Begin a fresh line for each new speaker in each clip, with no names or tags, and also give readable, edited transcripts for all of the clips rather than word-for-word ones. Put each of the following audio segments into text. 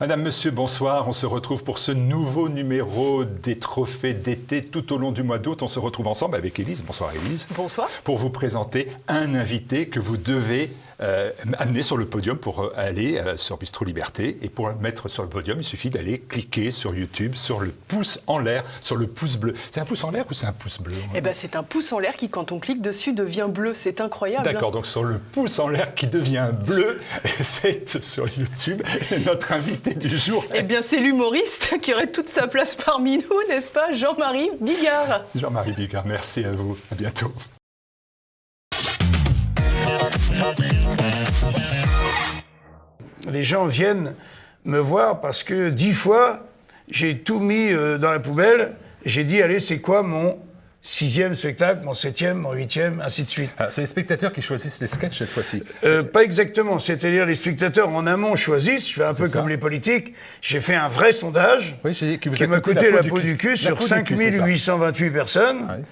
Madame, Monsieur, bonsoir. On se retrouve pour ce nouveau numéro des trophées d'été tout au long du mois d'août. On se retrouve ensemble avec Élise. Bonsoir Élise.
Bonsoir.
Pour vous présenter un invité que vous devez amener sur le podium pour aller sur Bistro Liberté. Et pour le mettre sur le podium, il suffit d'aller cliquer sur YouTube, sur le pouce en l'air, sur le pouce bleu. C'est un pouce en l'air ou c'est un pouce bleu?
Eh ben, c'est un pouce en l'air qui, quand on clique dessus, devient bleu. C'est incroyable.
D'accord, donc sur le pouce en l'air qui devient bleu, c'est sur YouTube. Et notre invité du jour.
Eh bien, c'est l'humoriste qui aurait toute sa place parmi nous, n'est-ce pas, Jean-Marie Bigard.
Jean-Marie Bigard, merci à vous. À bientôt.
Les gens viennent me voir parce que 10 fois, j'ai tout mis dans la poubelle. J'ai dit, allez, c'est quoi mon 6e spectacle, mon 7e, mon 8e, ainsi de suite.
Ah, c'est les spectateurs qui choisissent les sketchs cette fois-ci.
Pas exactement. C'est-à-dire, les spectateurs en amont choisissent. Je fais un peu
ça.
comme les politiques. J'ai fait un vrai sondage
Oui,
qui m'a coûté la peau du cul sur 5828 personnes.
Ouais.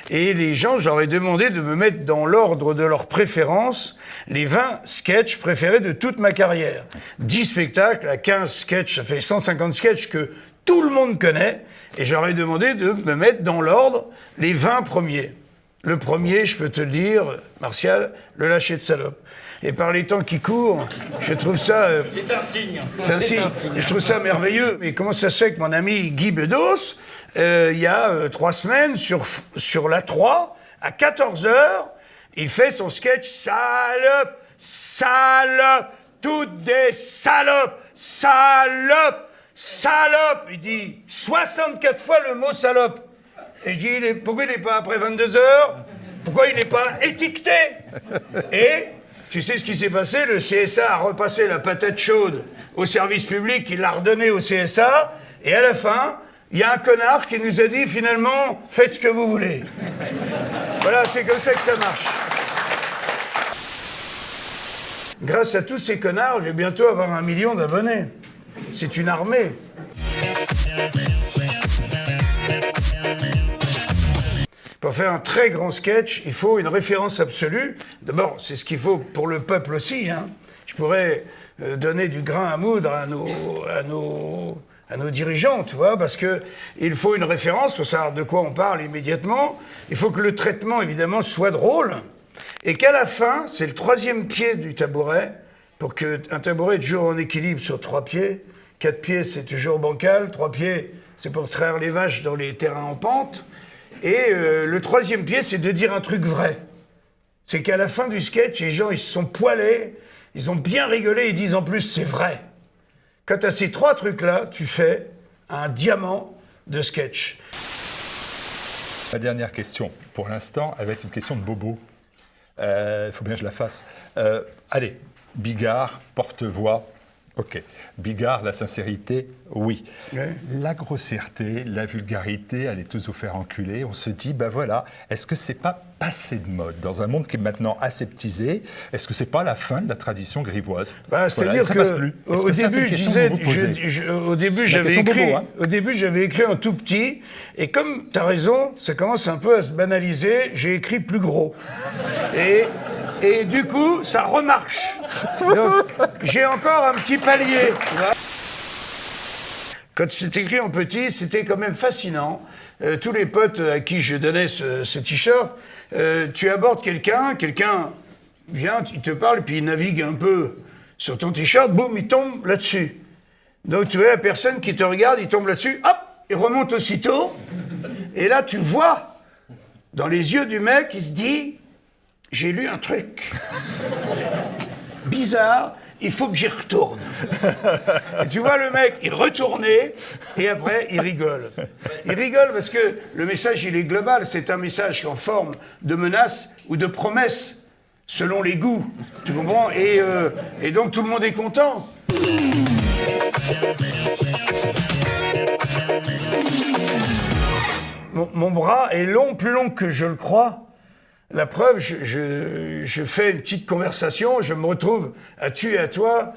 Et les gens, je leur ai demandé de me mettre dans l'ordre de leur préférence les 20 sketchs préférés de toute ma carrière. 10 spectacles à 15 sketchs, ça fait 150 sketchs que tout le monde connaît. Et j'aurais demandé de me mettre dans l'ordre les 20 premiers. Le premier, je peux te le dire, Martial, le lâcher de salope. Et par les temps qui courent, je trouve ça...
C'est un signe.
C'est un signe. Et je trouve ça merveilleux. Mais comment ça se fait que mon ami Guy Bedos, il y a 3 semaines, sur la 3, à 14h, il fait son sketch « Salope, salope, toutes des salopes, salope ». Salope, il dit 64 fois le mot salope. Et je dis, pourquoi il n'est pas après 22 heures? Pourquoi il n'est pas étiqueté? Et tu sais ce qui s'est passé? Le CSA a repassé la patate chaude au service public, il l'a redonnée au CSA, et à la fin, il y a un connard qui nous a dit, finalement, faites ce que vous voulez. Voilà, c'est comme ça que ça marche. Grâce à tous ces connards, je vais bientôt avoir 1 million d'abonnés. C'est une armée. Pour faire un très grand sketch, il faut une référence absolue. D'abord, c'est ce qu'il faut pour le peuple aussi. Hein. Je pourrais donner du grain à moudre à nos dirigeants, tu vois, parce qu'il faut une référence, il faut savoir de quoi on parle immédiatement. Il faut que le traitement, évidemment, soit drôle. Et qu'à la fin, c'est le 3e pied du tabouret. Pour qu'un tabouret est toujours en équilibre sur 3 pieds, 4 pieds c'est toujours bancal, 3 pieds c'est pour traire les vaches dans les terrains en pente, et le 3e pied c'est de dire un truc vrai. C'est qu'à la fin du sketch, les gens ils se sont poilés, ils ont bien rigolé, ils disent en plus c'est vrai. Quand tu as ces 3 trucs-là, tu fais un diamant de sketch.
La dernière question, pour l'instant, elle va être une question de bobo. Il faut bien que je la fasse. Allez. Bigard, porte-voix, ok. Bigard, la sincérité, oui. Ouais. La grossièreté, la vulgarité, allez tous vous faire enculer. On se dit, ben voilà, est-ce que c'est pas passé de mode dans un monde qui est maintenant aseptisé? Est-ce que c'est pas la fin de la tradition grivoise?
C'est-à-dire
ça
que
passe plus.
Au début, j'avais écrit en tout petit, et comme tu as raison, ça commence un peu à se banaliser, j'ai écrit plus gros. Et du coup, ça remarche. Donc, j'ai encore un petit palier. Quand c'était écrit en petit, c'était quand même fascinant. Tous les potes à qui je donnais ce t-shirt, tu abordes quelqu'un vient, il te parle, puis il navigue un peu sur ton t-shirt, boum, il tombe là-dessus. Donc tu vois la personne qui te regarde, il tombe là-dessus, hop, il remonte aussitôt. Et là, tu vois, dans les yeux du mec, il se dit... J'ai lu un truc bizarre, il faut que j'y retourne. Et tu vois le mec, il retournait, et après, il rigole. Il rigole parce que le message, il est global. C'est un message en forme de menace ou de promesse, selon les goûts. Tu comprends? Et donc, tout le monde est content. Mon bras est long, plus long que je le crois. La preuve, je fais une petite conversation, je me retrouve à tu et à toi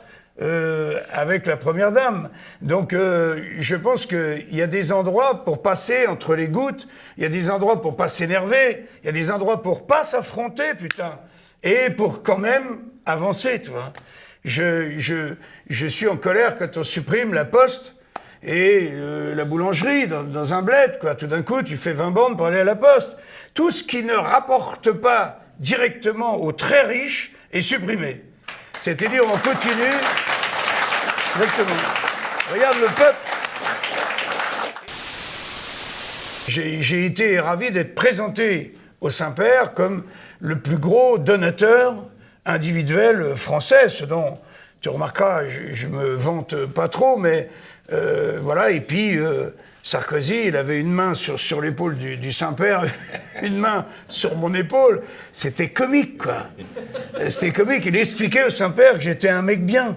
avec la première dame. Donc, je pense qu'il y a des endroits pour passer entre les gouttes, il y a des endroits pour pas s'énerver, il y a des endroits pour pas s'affronter, putain, et pour quand même avancer, tu vois. Je suis en colère quand on supprime la poste et la boulangerie dans un bled, quoi. Tout d'un coup, tu fais 20 bornes pour aller à la poste. Tout ce qui ne rapporte pas directement aux très riches est supprimé. C'est-à-dire, on continue. Exactement. Regarde le peuple. J'ai été ravi d'être présenté au Saint-Père comme le plus gros donateur individuel français, ce dont tu remarqueras, je me vante pas trop, mais voilà. Et puis Sarkozy, il avait une main sur l'épaule du Saint-Père, une main sur mon épaule. C'était comique, quoi. C'était comique. Il expliquait au Saint-Père que j'étais un mec bien.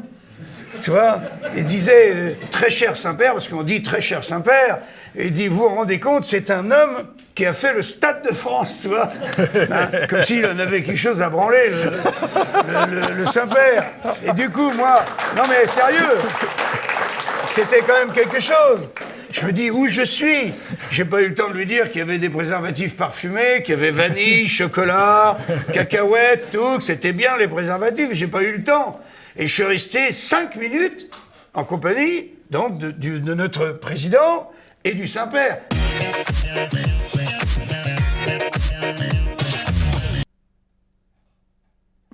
Tu vois, il disait très cher Saint-Père, parce qu'on dit très cher Saint-Père, et il dit, vous vous rendez compte, c'est un homme qui a fait le Stade de France, tu vois, hein, comme s'il en avait quelque chose à branler, le Saint-Père. Et du coup, moi, non mais sérieux, c'était quand même quelque chose. Je me dis, où je suis? J'ai pas eu le temps de lui dire qu'il y avait des préservatifs parfumés, qu'il y avait vanille, chocolat, cacahuètes, tout, que c'était bien les préservatifs, j'ai pas eu le temps. Et je suis resté 5 minutes en compagnie, donc, de notre président et du Saint-Père.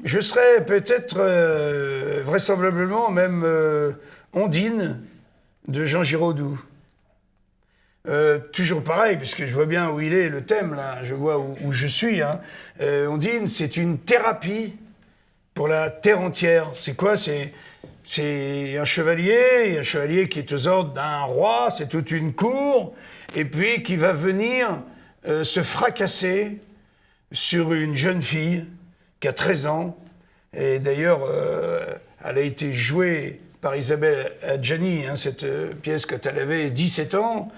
Je serais peut-être, vraisemblablement, même Ondine de Jean Giraudoux. Toujours pareil, puisque je vois bien où il est, le thème, là, je vois où je suis. Hein. Ondine, c'est une thérapie pour la terre entière. C'est quoi? C'est un chevalier qui est aux ordres d'un roi, c'est toute une cour, et puis qui va venir se fracasser sur une jeune fille qui a 13 ans, et d'ailleurs, elle a été jouée par Isabelle Adjani, hein, cette pièce, quand elle avait 17 ans,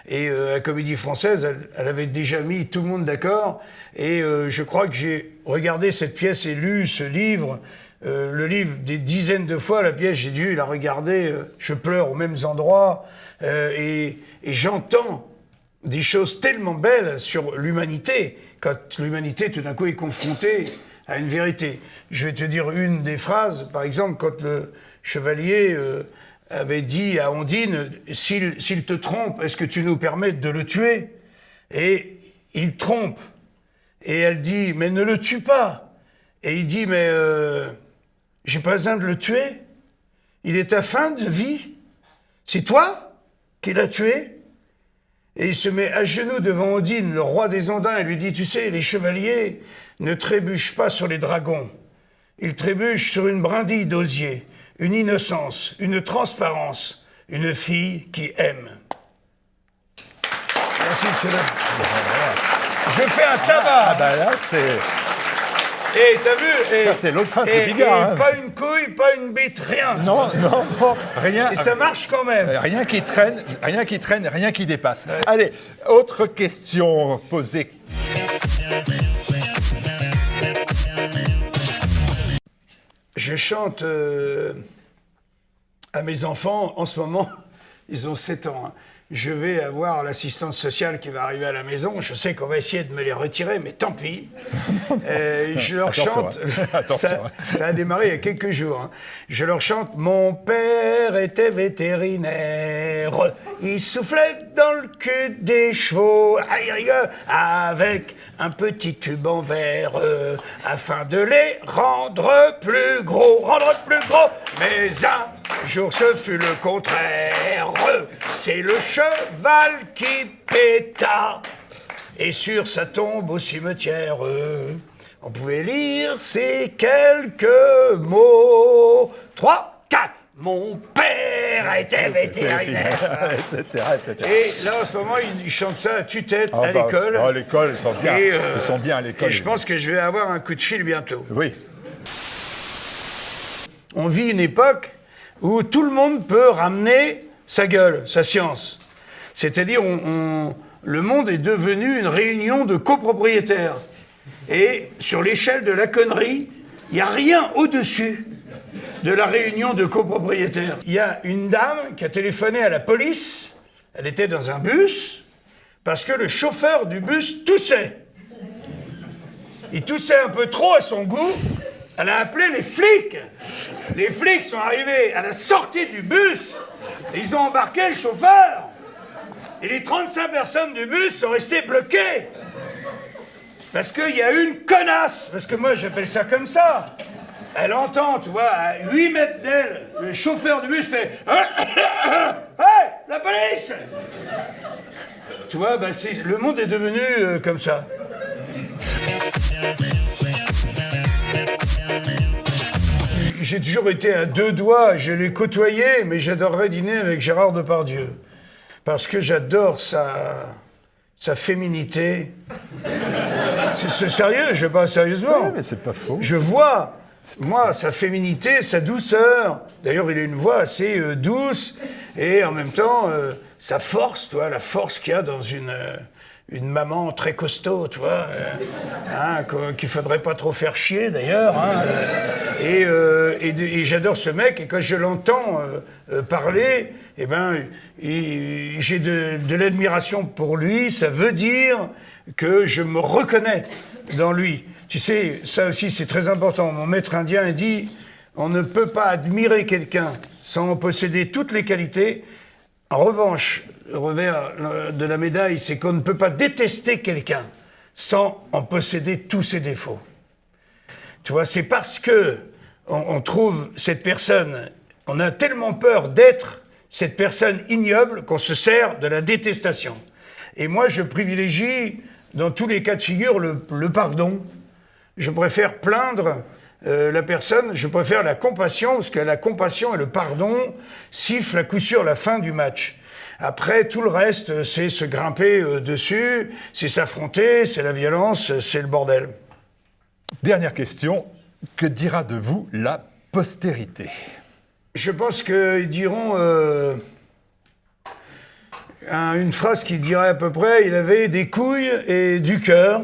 et à la Comédie Française, elle avait déjà mis tout le monde d'accord, et je crois que j'ai regardé cette pièce et lu ce livre, le livre des dizaines de fois, la pièce, j'ai dû la regarder, je pleure aux mêmes endroits, et j'entends des choses tellement belles sur l'humanité, quand l'humanité tout d'un coup est confrontée à une vérité. Je vais te dire une des phrases, par exemple, quand le chevalier avait dit à Ondine, s'il te trompe, est-ce que tu nous permets de le tuer? Et il trompe. Et elle dit, mais ne le tue pas. Et il dit, mais j'ai pas besoin de le tuer. Il est à fin de vie. C'est toi qui l'as tué? Et il se met à genoux devant Ondine, le roi des Ondins, et lui dit, tu sais, les chevaliers ne trébuchent pas sur les dragons. Ils trébuchent sur une brindille d'osier, une innocence, une transparence, une fille qui aime. Merci, monsieur. Je fais un tabac.
Ah bah là, c'est...
Et t'as vu?
Ça, c'est l'autre face de Bigard. Hein.
Pas une couille, pas une bite, rien.
Non, rien.
Et ça marche quand même.
Rien qui traîne, rien qui dépasse. Ouais. Allez, autre question posée.
Je chante à mes enfants, en ce moment, ils ont 7 ans. Hein. Je vais avoir l'assistante sociale qui va arriver à la maison. Je sais qu'on va essayer de me les retirer, mais tant pis. Je leur chante...
Attention.
Ça a démarré il y a quelques jours. Hein. Je leur chante « Mon père était vétérinaire. Il soufflait dans le cul des chevaux. Aïe, aïe, avec un petit tube en verre afin de les rendre plus gros. Mais un jour, ce fut le contraire. C'est le cheval qui péta. Et sur sa tombe au cimetière, on pouvait lire ces quelques mots. 3, 4. Mon père était vétérinaire.
etc.
Et là, en ce moment, ils chantent ça à tue-tête à l'école.
À l'école, ils sont bien. Ils sont bien à l'école.
Et je pense que je vais avoir un coup de fil bientôt.
Oui.
On vit une époque où tout le monde peut ramener sa gueule, sa science. C'est-à-dire, le monde est devenu une réunion de copropriétaires. Et sur l'échelle de la connerie, il n'y a rien au-dessus de la réunion de copropriétaires. Il y a une dame qui a téléphoné à la police, elle était dans un bus, parce que le chauffeur du bus toussait. Il toussait un peu trop à son goût, Elle a appelé les flics. Les flics sont arrivés à la sortie du bus. Et ils ont embarqué le chauffeur. Et les 35 personnes du bus sont restées bloquées. Parce qu'il y a eu une connasse. Parce que moi, j'appelle ça comme ça. Elle entend, tu vois, à 8 mètres d'elle, le chauffeur du bus fait « Hey, la police !» Tu vois, bah, le monde est devenu comme ça. J'ai toujours été à deux doigts, je l'ai côtoyé, mais j'adorerais dîner avec Gérard Depardieu. Parce que j'adore sa féminité. C'est sérieux, je parle sérieusement.
Oui, mais c'est pas faux.
Je vois, moi, sa féminité, sa douceur. D'ailleurs, il a une voix assez douce. Et en même temps, sa force, tu vois, la force qu'il y a dans une maman très costaud, tu vois, qu'il faudrait pas trop faire chier, d'ailleurs. Et j'adore ce mec, et quand je l'entends parler, eh ben, j'ai de l'admiration pour lui. Ça veut dire que je me reconnais dans lui. Tu sais, ça aussi, c'est très important. Mon maître indien dit, on ne peut pas admirer quelqu'un sans en posséder toutes les qualités. En revanche, le revers de la médaille, c'est qu'on ne peut pas détester quelqu'un sans en posséder tous ses défauts. Tu vois, c'est parce que on trouve cette personne, on a tellement peur d'être cette personne ignoble qu'on se sert de la détestation. Et moi, je privilégie, dans tous les cas de figure, le pardon. Je préfère plaindre la personne, je préfère la compassion, parce que la compassion et le pardon sifflent à coup sûr la fin du match. Après, tout le reste, c'est se grimper dessus, c'est s'affronter, c'est la violence, c'est le bordel.
Dernière question, que dira de vous la postérité ?
Je pense qu'ils diront une phrase qui dirait à peu près « il avait des couilles et du cœur ».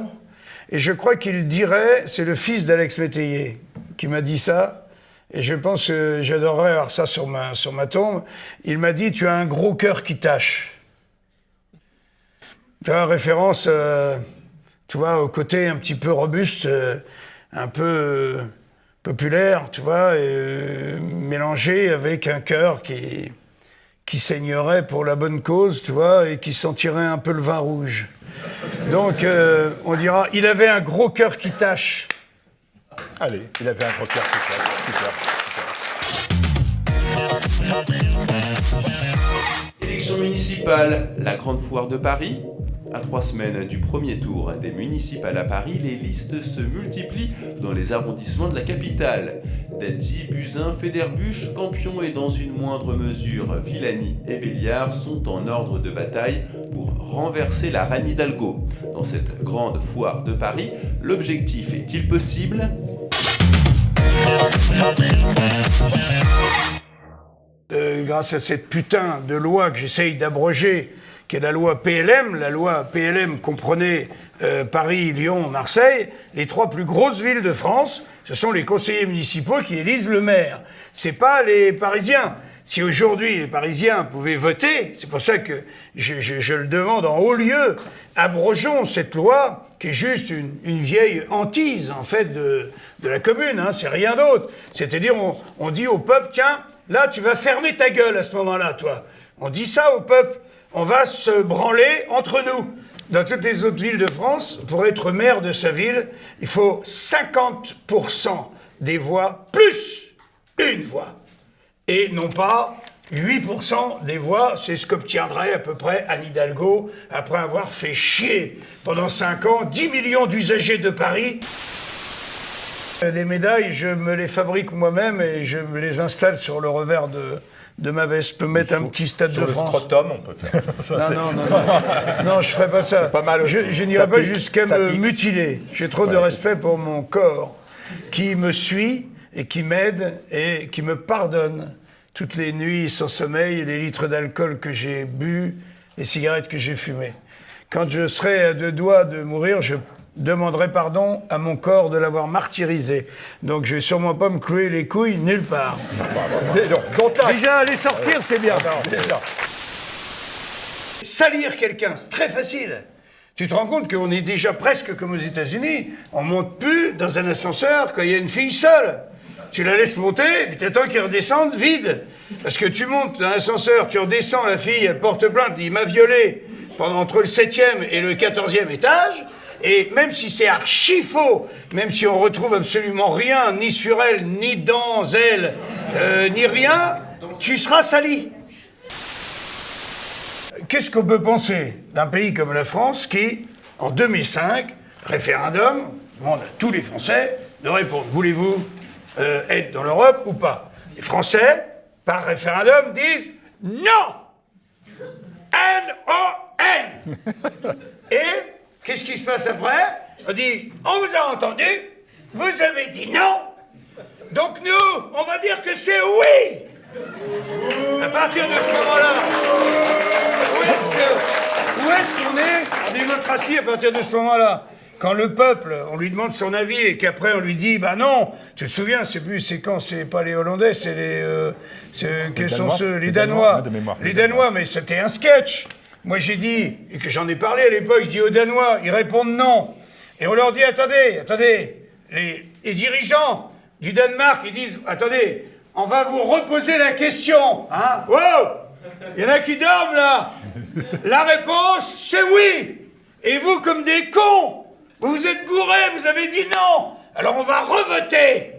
Et je crois qu'il dirait, c'est le fils d'Alex Métayer qui m'a dit ça, et je pense que j'adorerais avoir ça sur ma tombe. Il m'a dit « tu as un gros cœur qui tâche ». Tu vois, référence, tu vois, au côté un petit peu robuste, un peu populaire, tu vois, mélangé avec un cœur qui saignerait pour la bonne cause, tu vois, et qui sentirait un peu le vin rouge. Donc, on dira, il avait un gros cœur qui tâche.
Allez, il avait un gros cœur qui tâche.
Élection municipale, la grande foire de Paris. À 3 semaines du premier tour des municipales à Paris, les listes se multiplient dans les arrondissements de la capitale. Dati, Buzyn, Fédérbûche, Campion et dans une moindre mesure Villani et Béliard sont en ordre de bataille pour renverser la reine Hidalgo. Dans cette grande foire de Paris, l'objectif est-il possible ?
Grâce à cette putain de loi que j'essaye d'abroger, qui est la loi PLM comprenait Paris, Lyon, Marseille, les 3 plus grosses villes de France, ce sont les conseillers municipaux qui élisent le maire. C'est pas les Parisiens. Si aujourd'hui les Parisiens pouvaient voter, c'est pour ça que je le demande en haut lieu, abrogeons cette loi qui est juste une vieille hantise en fait de la commune, hein, c'est rien d'autre. C'est-à-dire on dit au peuple, tiens, là tu vas fermer ta gueule à ce moment-là, toi. On dit ça au peuple. On va se branler entre nous. Dans toutes les autres villes de France, pour être maire de sa ville, il faut 50% des voix plus une voix. Et non pas 8% des voix, c'est ce qu'obtiendrait à peu près Anne Hidalgo après avoir fait chier pendant 5 ans 10 millions d'usagers de Paris. Les médailles, je me les fabrique moi-même et je me les installe sur le revers de ma veste. Je peux mettre un petit Stade de France.
Sur le scrotum, on peut faire ça.
Non, je ferai pas ça.
C'est pas mal aussi.
Je n'irai pas jusqu'à me mutiler. J'ai trop de respect pour mon corps qui me suit et qui m'aide et qui me pardonne toutes les nuits sans sommeil, les litres d'alcool que j'ai bu, les cigarettes que j'ai fumées. Quand je serai à 2 doigts de mourir, je demanderai pardon à mon corps de l'avoir martyrisé. Donc je vais sûrement pas me clouer les couilles nulle part. Déjà, aller sortir, c'est bien.
Déjà.
Salir quelqu'un, c'est très facile. Tu te rends compte qu'on est déjà presque comme aux États-Unis. On monte plus dans un ascenseur quand il y a une fille seule. Tu la laisses monter, puis t'attends qu'elle redescende vide. Parce que tu montes dans l'ascenseur, tu redescends, la fille, elle porte plainte, il m'a violé entre le 7e et le 14e étage. Et même si c'est archi faux, même si on retrouve absolument rien, ni sur elle, ni dans elle, ni rien, tu seras sali. Qu'est-ce qu'on peut penser d'un pays comme la France qui, en 2005, référendum, demande à tous les Français de répondre, voulez-vous être dans l'Europe ou pas? Les Français, par référendum, disent non. N-O-N. Et qu'est-ce qui se passe après? On dit, on vous a entendu, vous avez dit non, donc nous, on va dire que c'est oui. À partir de ce moment-là, où est-ce qu'on est en démocratie à partir de ce moment-là? Quand le peuple, on lui demande son avis et qu'après on lui dit, bah non, tu te souviens, c'est quand, c'est pas les Hollandais, c'est quels sont ceux? Les Danois. Les Danois, mais c'était un sketch. Moi j'ai dit, et que j'en ai parlé à l'époque, je dis aux Danois, ils répondent non. Et on leur dit, attendez, les dirigeants du Danemark, ils disent, attendez, on va vous reposer la question. Hein? Wow! Il y en a qui dorment là. La réponse, c'est oui. Et vous, comme des cons, vous vous êtes gourés, vous avez dit non. Alors on va revoter.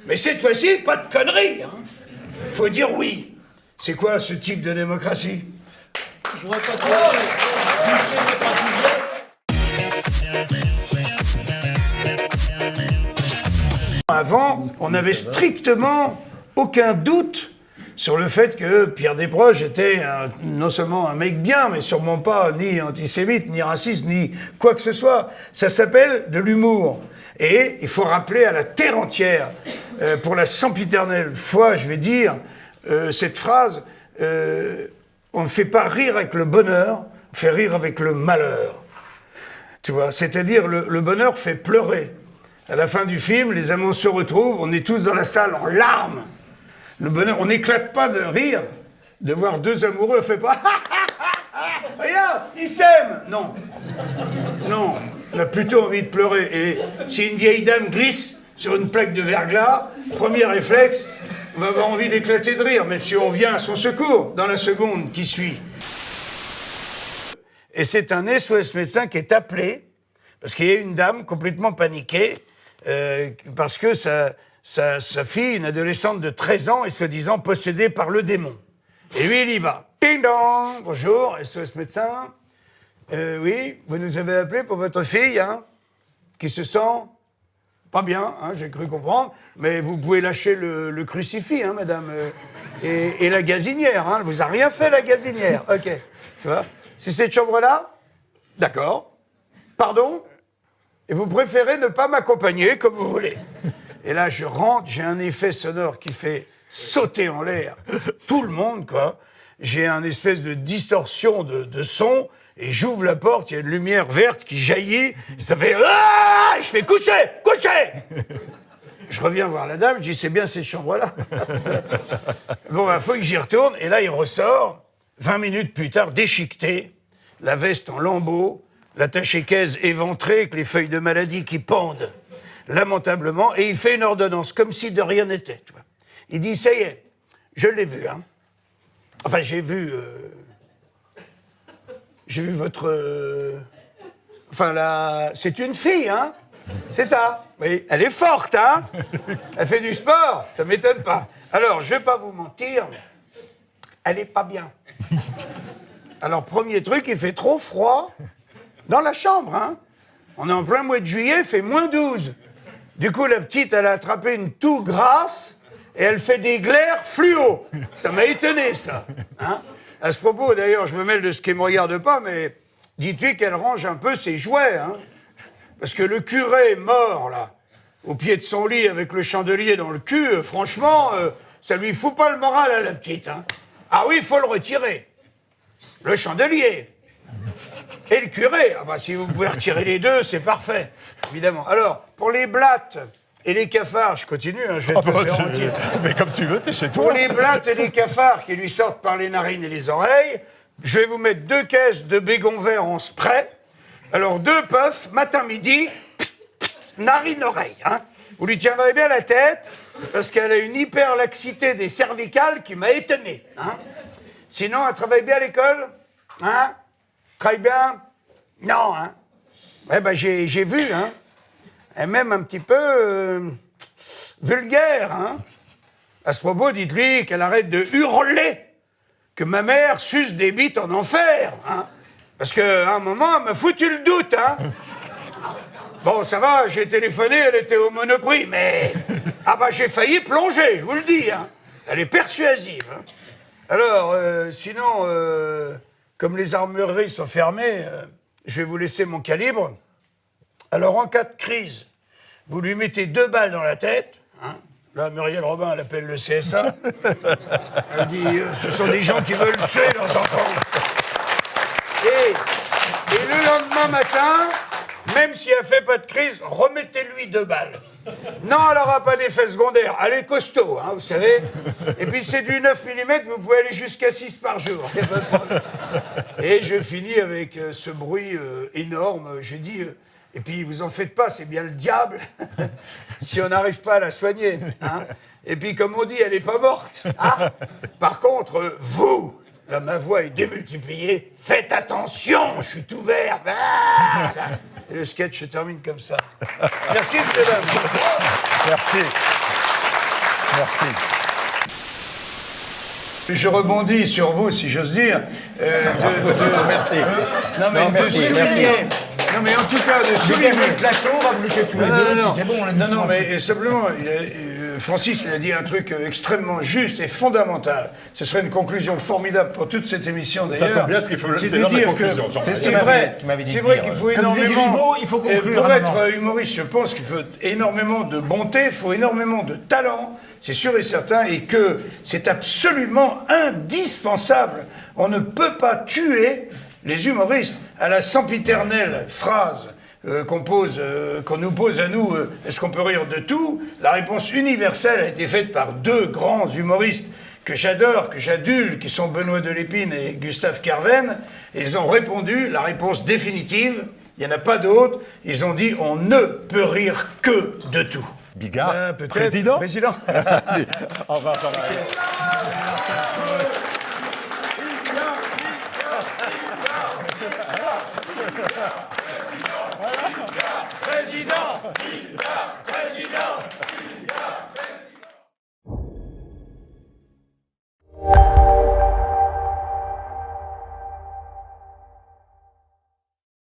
Mais cette fois-ci, pas de conneries. Hein. Faut dire oui. C'est quoi ce type de démocratie?
Je voudrais pas toucher votre enthousiasme.
Avant, on n'avait strictement aucun doute sur le fait que Pierre Desproges était non seulement un mec bien, mais sûrement pas ni antisémite, ni raciste, ni quoi que ce soit. Ça s'appelle de l'humour. Et il faut rappeler à la terre entière, pour la sempiternelle fois, je vais dire, cette phrase, on ne fait pas rire avec le bonheur, on fait rire avec le malheur. Tu vois, c'est-à-dire le bonheur fait pleurer. À la fin du film, les amants se retrouvent, on est tous dans la salle en larmes. Le bonheur, on n'éclate pas de rire, de voir deux amoureux, on fait pas regarde, ils s'aiment. Non, on a plutôt envie de pleurer. Et si une vieille dame glisse sur une plaque de verglas, premier réflexe, on va avoir envie d'éclater de rire, même si on vient à son secours dans la seconde qui suit. Et c'est un SOS médecin qui est appelé, parce qu'il y a une dame complètement paniquée, parce que sa fille, une adolescente de 13 ans, est soi-disant possédée par le démon. Et lui, il y va. Ding dong, bonjour, SOS médecin. Oui, vous nous avez appelé pour votre fille, hein, qui se sent pas bien, hein, j'ai cru comprendre, mais vous pouvez lâcher le crucifix, hein, madame, et la gazinière, hein, elle vous a rien fait, la gazinière. Ok, tu vois. C'est cette chambre-là? D'accord. Pardon? Et vous préférez ne pas m'accompagner, comme vous voulez. Et là, je rentre, j'ai un effet sonore qui fait sauter en l'air tout le monde, quoi. J'ai un espèce de distorsion de son, et j'ouvre la porte, il y a une lumière verte qui jaillit, et ça fait « Ah !» Je fais « Couchez ! Couchez !» Je reviens voir la dame, je dis « C'est bien cette chambre-là. » Bon, bah, faut que j'y retourne, et là, il ressort, 20 minutes plus tard, déchiqueté, la veste en lambeaux, l'attaché-caisse éventré, avec les feuilles de maladie qui pendent lamentablement, et il fait une ordonnance, comme si de rien n'était. Tu vois. Il dit, ça y est, je l'ai vu, hein. Enfin, j'ai vu votre... Enfin, là, c'est une fille, hein. C'est ça. Oui, elle est forte, hein. Elle fait du sport, ça m'étonne pas. Alors, je vais pas vous mentir, elle est pas bien. Alors, premier truc, il fait trop froid dans la chambre, hein. On est en plein mois de juillet, il fait moins 12. Du coup, la petite, elle a attrapé une toux grasse et elle fait des glaires fluo. Ça m'a étonné, ça. Hein. À ce propos, d'ailleurs, je me mêle de ce qui ne me regarde pas, mais dites-lui qu'elle range un peu ses jouets. Hein. Parce que le curé mort, là, au pied de son lit avec le chandelier dans le cul, franchement, ça lui fout pas le moral à la petite. Hein. Ah oui, il faut le retirer. Le chandelier. Et le curé, ah bah, si vous pouvez retirer les deux, c'est parfait, évidemment. Alors, pour les blattes et les cafards, je continue, hein, je vais te faire entier.
Mais comme tu veux, t'es chez toi.
Pour les blattes et les cafards qui lui sortent par les narines et les oreilles, je vais vous mettre 2 caisses de bégon vert en spray Alors, 2 puffs, matin, midi, narine, oreille. Hein. Vous lui tiendrez bien la tête, parce qu'elle a une hyperlaxité des cervicales qui m'a étonné. Hein. Sinon, elle travaille bien à l'école? Hein? Travaille bien? Non, hein? Eh ben, j'ai vu, hein? Elle est même un petit peu vulgaire, hein? À ce propos, dites-lui qu'elle arrête de hurler que ma mère suce des bites en enfer, hein? Parce qu'à un moment, elle m'a foutu le doute, hein? Bon, ça va, j'ai téléphoné, elle était au Monoprix, mais... Ah bah, j'ai failli plonger, je vous le dis, hein? Elle est persuasive, hein? Alors, sinon, comme les armureries sont fermées, je vais vous laisser mon calibre. Alors, en cas de crise, vous lui mettez 2 balles dans la tête, hein? Là, Muriel Robin, elle appelle le CSA. Elle dit, ce sont des gens qui veulent tuer leurs enfants. Et le lendemain matin, même si elle fait pas de crise, remettez-lui 2 balles. Non, elle n'aura pas d'effet secondaire. Elle est costaud, hein, vous savez. Et puis c'est du 9 mm, vous pouvez aller jusqu'à 6 par jour. Et je finis avec ce bruit énorme. J'ai dit, et puis vous en faites pas, c'est bien le diable, si on n'arrive pas à la soigner. Hein. Et puis comme on dit, elle n'est pas morte. Hein. Par contre, vous, là ma voix est démultipliée, faites attention, je suis tout vert. Ah, et le sketch se termine comme ça. Merci, monsieur, dames.
Merci. Merci.
Je rebondis sur vous, si j'ose dire.
Merci.
Non, mais
Non,
de
merci,
souligner.
merci.
Non, mais en tout cas, de souligner.
Le plateau, on va vous laisser tous les deux, puis c'est bon, on a
Non, non, mais simplement, Francis il a dit un truc extrêmement juste et fondamental. Ce serait une conclusion formidable pour toute cette émission, d'ailleurs.
Ça tombe bien, parce qu'il faut
C'est
c'est
de
l'heure de la
dire
conclusion.
que
Jean-Marie.
c'est vrai,
ce qu'il m'avait dit
c'est
de
vrai
dire.
qu'il faut
Comme disait
énormément.
Griveaux, il faut conclure,
Pour
non,
être humoriste, je pense qu'il faut énormément de bonté, il faut énormément de talent, c'est sûr et certain, et que c'est absolument indispensable. On ne peut pas tuer les humoristes. À la sempiternelle phrase qu'on nous pose à nous, est-ce qu'on peut rire de tout? La réponse universelle a été faite par 2 grands humoristes que j'adore, que j'adule, qui sont Benoît Delépine et Gustave Carven. Et ils ont répondu, la réponse définitive, il n'y en a pas d'autre, ils ont dit on ne peut rire que de tout.
Bigard,
Peut-être.
président.
Président.
Au revoir, Jean-Marie.